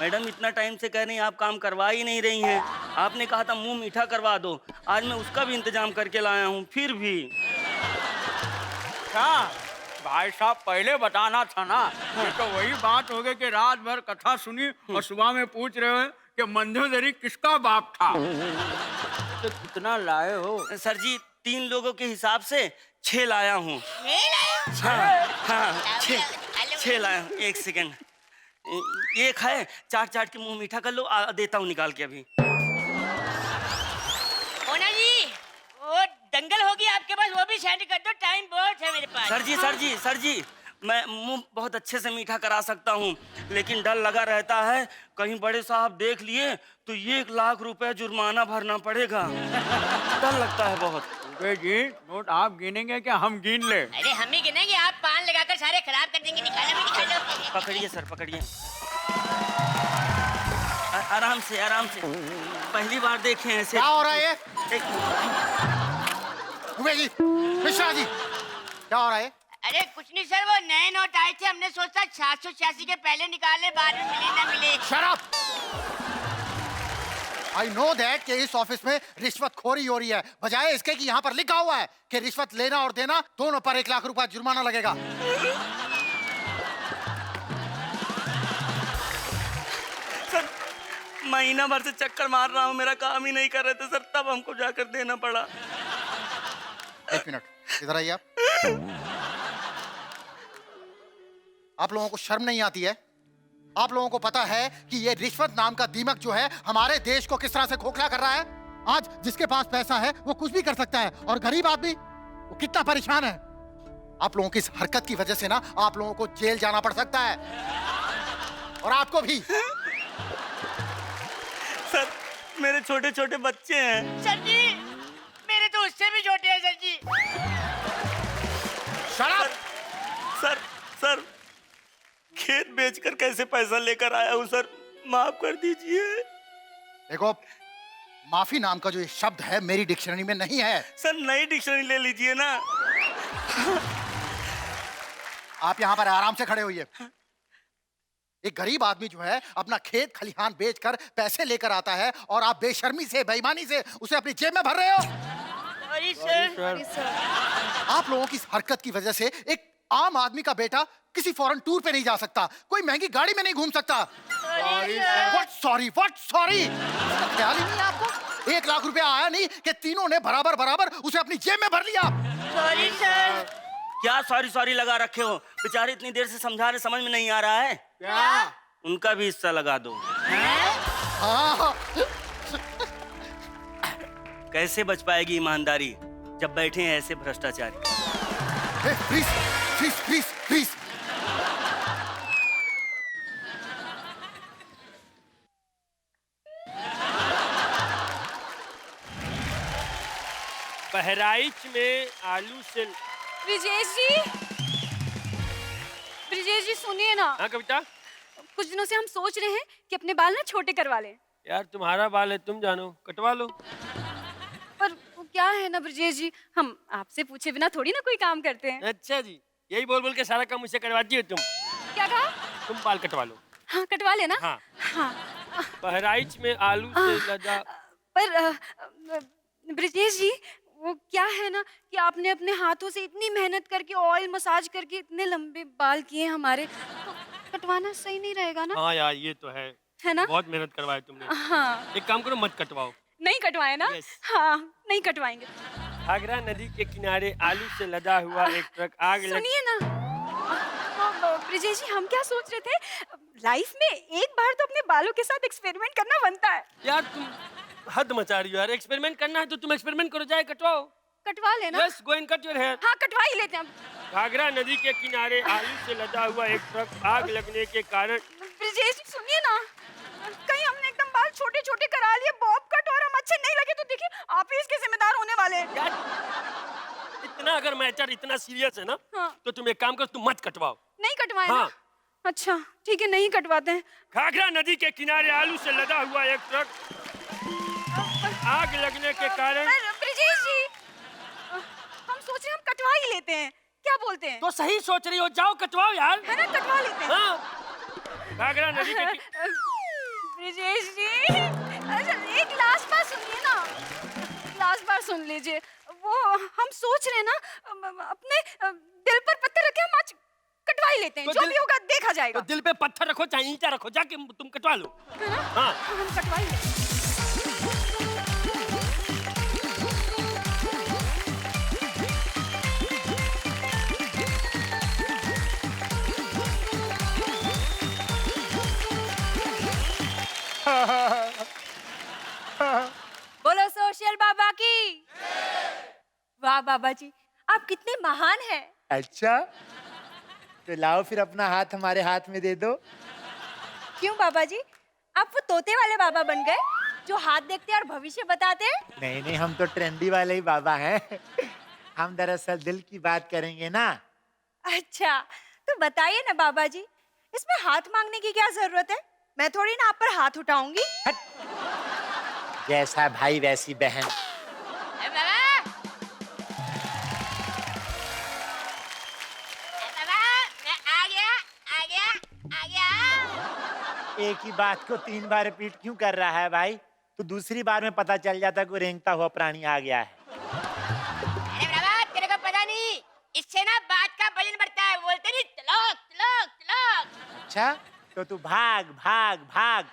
Madam इतना time से कह रही हैं, आप काम करवा ही नहीं रही हैं। आपने कहा था मुंह मीठा करवा दो, आज मैं उसका भी इंतजाम करके लाया हूँ, फिर भी। क्या भाई साहब, पहले बताना था ना। ये तो वही बात हो गई कि रात भर कथा सुनी और सुबह में पूछ रहे हो कि मंजूदरी किसका बाप था। तो कितना लाए हो? सर जी 3 लोगों के हिसाब से 6 लाया हूँ। हाँ हाँ, 6 लाया हूँ। 1 सेकेंड, एक है, चाट चाट के मुंह मीठा कर लो, देता हूँ निकाल के अभी। मोना जी, वो दंगल होगी आपके पास, वो भी सेंड कर दो, टाइम बहुत है मेरे पास। सर जी मैं मुंह बहुत अच्छे से मीठा करा सकता हूँ, लेकिन डर लगा रहता है कहीं बड़े साहब देख लिए तो 1 लाख रुपए जुर्माना भरना पड़ेगा। डर लगता है बहुत। जी नोट आप गिनेंगे क्या हम गिन ले? अरे हम ही गिनेंगे, आप पान लगाकर सारे खराब कर देंगे। निकालो भी निकालो। पकड़िए सर, पकड़िए। आराम से आराम से, पहली बार देखे हैं ऐसे। क्या हो रहा है ये? उमेश जी, मिश्रा जी, क्या हो रहा है? अरे कुछ नहीं सर, वो नए नोट आए थे, हमने सोचा 786 के पहले निकाले, बाद में मिले ना मिले। Shut up! I know that कि इस ऑफिस में रिश्वतखोरी हो रही है, बजाय इसके कि यहाँ पर लिखा हुआ है कि रिश्वत लेना और देना दोनों पर 1 लाख रुपया जुर्माना लगेगा। सर महीना भर से चक्कर मार रहा हूँ, मेरा काम ही नहीं कर रहे थे सर, तब हमको जाकर देना पड़ा। 1 मिनट, इधर आइए आप लोगों को शर्म नहीं आती है? आप लोगों को पता है कि ये रिश्वत नाम का दीमक जो है हमारे देश को किस तरह से खोखला कर रहा है? आज जिसके पास पैसा है वो कुछ भी कर सकता है और गरीब आदमी वो कितना परेशान है। आप लोगों की इस हरकत की वजह से ना आप लोगों को जेल जाना पड़ सकता है, और आपको भी। सर मेरे छोटे छोटे बच्चे हैं। सर जी मेरे तो उससे भी छोटे हैं सर जी। Shut up! सर खेत बेचकर कैसे पैसा लेकर आया हूँ सर, माफ कर दीजिए। देखो, माफी नाम का जो ये शब्द है मेरी डिक्शनरी में नहीं है। सर नई डिक्शनरी ले लीजिए ना। आप यहाँ पर आराम से खड़े होइए। एक गरीब आदमी जो है अपना खेत खलिहान बेचकर पैसे लेकर आता है और आप बेशर्मी से बेईमानी से उसे अपनी जेब में भर रहे हो। Sorry sir. आप लोगों की इस हरकत की वजह से एक आम आदमी का बेटा किसी फॉरेन टूर पे नहीं जा सकता, कोई महंगी गाड़ी में नहीं घूम सकता। What sorry? ख्याल ही नहीं है आपको? 1 लाख रुपया आया नहीं कि तीनों ने बराबर बराबर उसे अपनी जेब में भर लिया। Sorry sir. क्या सॉरी लगा रखे हो? बेचारे इतनी देर से समझा रहे, समझ में नहीं आ रहा है क्या? उनका भी हिस्सा लगा दो। हाँ। कैसे बच पाएगी ईमानदारी जब बैठे हैं ऐसे भ्रष्टाचारी। प्लीज। बहराइच में आलू से। ब्रिजेश जी सुनिए ना। हाँ कविता। कुछ दिनों से हम सोच रहे हैं कि अपने बाल ना छोटे करवा लें। यार तुम्हारा बाल है, तुम जानो, कटवा लो। पर वो क्या है ना ब्रिजेश जी, हम आपसे पूछे बिना थोड़ी ना कोई काम करते हैं। अच्छा जी, यही बोल बोल के सारा काम मुझसे करवाती हो तुम। क्या कहा? तुम बाल कटवा लो। हाँ कटवा लेना। हाँ। बहराइच में आलू से लदा। पर ब्रिजेश जी वो क्या है ना कि आपने अपने हाथों से इतनी मेहनत करके ऑयल मसाज करके इतने लंबे बाल किए हमारे, तो कटवाना सही नहीं रहेगा ना? हाँ यार ये तो है ना? बहुत मेहनत करवाई तुमने। हाँ। एक काम करो, मत कटवाओ। नहीं कटवाए ना? Yes. हाँ नहीं कटवाएंगे। घाघरा नदी के किनारे आलू से लदा हुआ एक ट्रक आग लग। सुनिए ना ब्रिजेश जी, हम क्या सोच रहे थे, लाइफ में एक बार तो अपने बालों के साथ एक्सपेरिमेंट करना बनता है। यार तुम हद मचा रही हो यार, एक्सपेरिमेंट करना है तो तुम एक्सपेरिमेंट करो, जाए कटवाओ। कटवा लेना। Yes, go and cut your hair. हाँ कटवा ही लेते हैं। घाघरा नदी के किनारे आलू से लदा हुआ एक ट्रक आग लगने के कारण। ब्रिजेश जी सुनिए ना, कहीं हमने एकदम बाल छोटे छोटे करा लिए बॉब कट और हम अच्छे नहीं लगे तो देखिए आप ही इसके जिम्मेदार होने वाले हैं। यार इतना अगर मैटर इतना सीरियस है ना, हाँ। तो तुम एक काम करो, तुम मत कटवाओ। नहीं कटवाए हाँ। ना? अच्छा ठीक है, नहीं कटवाते हैं। घाघरा नदी के किनारे आलू से लदा हुआ एक ट्रक आग लगने के कारण। ब्रिजेश जी हम सोच रहे हैं हम कटवा ही लेते हैं, क्या बोलते हैं? तो सही सोच रही हो, जाओ कटवाओ यार। है ना, कटवा लेते हैं। हाँ। घाघरा नदी के ब्रिजेश जी, अच्छा एक लास्ट बात सुनिए ना, लास्ट बात सुन लीजिए। वो हम सोच रहे हैं ना, अपने दिल पर पत्थर रखे हम आज कटवा ही लेते हैं, तो जो दिल- भी होगा देखा तो जाएगा। दिल पे पत्थर रखो चाहे ईंटा रखो, जाके तुम कटवा लो। है ना? हाँ। हम कटवा ही लेते हैं। बोलो सोशल बाबा की। वाह बाबा जी, आप कितने महान हैं। अच्छा, तो लाओ फिर अपना हाथ हमारे हाथ में दे दो। क्यों बाबा जी, आप वो तोते वाले बाबा बन गए जो हाथ देखते और भविष्य बताते हैं? नहीं नहीं, हम तो ट्रेंडी वाले ही बाबा हैं। हम दरअसल दिल की बात करेंगे ना। अच्छा, तो बताइए ना बाबा जी, इसमें हाथ मांगने की क्या जरूरत है? मैं थोड़ी ना आप पर हाथ उठाऊंगी। जैसा भाई वैसी बहन। बाबा बाबा, मैं आ गया आ गया आ गया। एक ही बात को 3 बार रिपीट क्यों कर रहा है भाई? तो दूसरी बार में पता चल जाता कि रेंगता हुआ प्राणी आ गया है। अरे बाबा, तेरे को पता नहीं, इससे ना बात का वजन बढ़ता है, बोलते नहीं तलाक तलाक तलाक। अच्छा, तो तू भाग भाग भाग।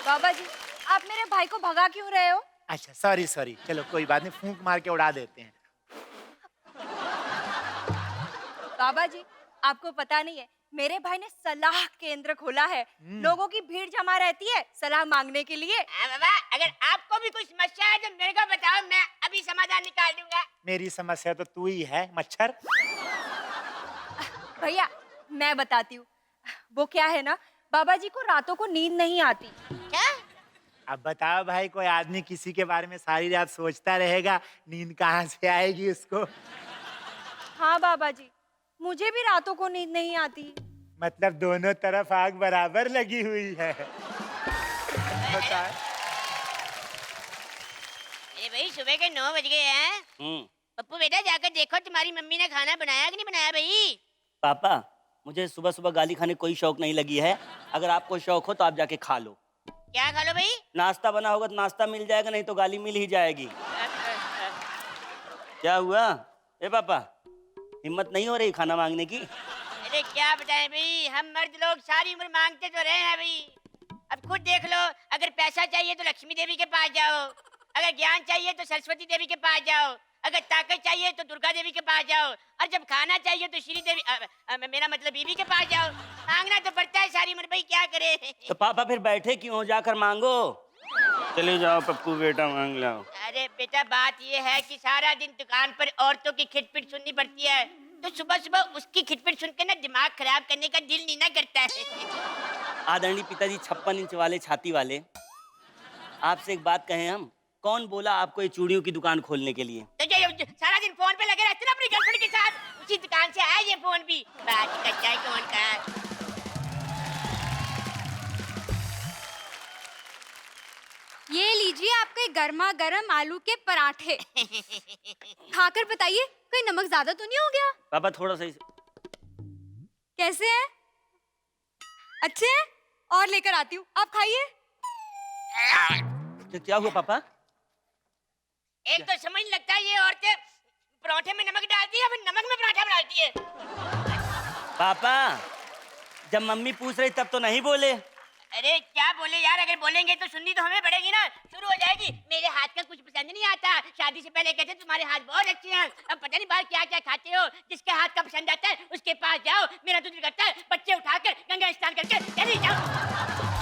बाबा जी, आप मेरे भाई को भगा क्यों रहे हो? अच्छा सॉरी सॉरी, चलो कोई बात नहीं, फूंक मार के उड़ा देते हैं। बाबा जी, आपको पता नहीं है, मेरे भाई ने सलाह केंद्र खोला है। लोगों की भीड़ जमा रहती है सलाह मांगने के लिए। बाबा, अगर आपको भी कुछ समस्या है तो मेरे को बताओ, मैं अभी समाधान निकाल दूंगा। मेरी समस्या तो तू ही है, मच्छर। भैया मैं बताती हूँ, वो क्या है ना, बाबा जी को रातों को नींद नहीं आती। क्या? अब बताओ भाई, कोई आदमी किसी के बारे में सारी रात सोचता रहेगा, नींद कहाँ से आएगी उसको? हाँ बाबा जी, मुझे भी रातों को नींद नहीं आती। मतलब दोनों तरफ आग बराबर लगी हुई है। बता। अरे भाई, सुबह के 9 बज गए हैं। पप्पू बेटा, जाकर देखो तुम्हारी मम्मी ने खाना बनाया कि नहीं बनाया भाई। पापा, मुझे सुबह सुबह गाली खाने कोई शौक नहीं लगी है। अगर आपको शौक हो तो आप जाके खा लो। क्या खा लो भाई? नाश्ता बना होगा तो नाश्ता मिल जाएगा, नहीं तो गाली मिल ही जाएगी। क्या हुआ? ए पापा, हिम्मत नहीं हो रही खाना मांगने की? अरे क्या बताएं भाई, हम मर्द लोग सारी उम्र मांगते तो रहे हैं भाई। अब खुद देख लो, अगर पैसा चाहिए तो लक्ष्मी देवी के पास जाओ, अगर ज्ञान चाहिए तो सरस्वती देवी के पास जाओ, अगर ताकत चाहिए तो दुर्गा देवी के पास जाओ, और जब खाना चाहिए तो श्री देवी मेरा मतलब बीवी के पास जाओ। मांगना तो पड़ता है सारी उम्र भाई, क्या करे। तो पापा फिर बैठे क्यों हो, जाकर मांगो। चले जाओ पप्पू बेटा, मांग लाओ। अरे बेटा, बात ये है कि सारा दिन दुकान पर औरतों की खिटपिट सुननी पड़ती है, तो सुबह सुबह उसकी खिटपिट सुनकर ना दिमाग खराब करने का दिल नहीं ना करता है। आदरणीय पिताजी 56 इंच वाले छाती वाले, आपसे एक बात कहें हम, कौन बोला आपको ये चूड़ियों की दुकान खोलने के लिए? तो जो सारा दिन फोन पे लगे रहते ना अपनी गर्लफ्रेंड के साथ, उसी दुकान से आया ये फोन भी। बात करता है कौन का। ये लीजिए आपके गर्मा गर्म आलू के पराठे। खाकर बताइए, कोई नमक ज्यादा तो नहीं हो गया? पापा थोड़ा सा कैसे हैं? अच्छे हैं? और लेकर आती हूँ, आप खाइए। तो क्या हुआ पापा? एक तो समझ लगता है ये औरतें पराठे में नमक डालती है, फिर नमक में पराठा डालती है। पापा, जब मम्मी पूछ रही तब तो नहीं बोले। अरे क्या बोले यार, अगर बोलेंगे तो सुननी तो हमें पड़ेगी ना। शुरू हो जाएगी, मेरे हाथ का कुछ पसंद नहीं आता, शादी से पहले कहते तुम्हारे हाथ बहुत अच्छे हैं, अब पता नहीं बाहर क्या क्या खाते हो। जिसके हाथ का पसंद आता है उसके पास जाओ, मेरा तो दिल करता है बच्चे उठाकर गंगा स्नान करके चली जाओ।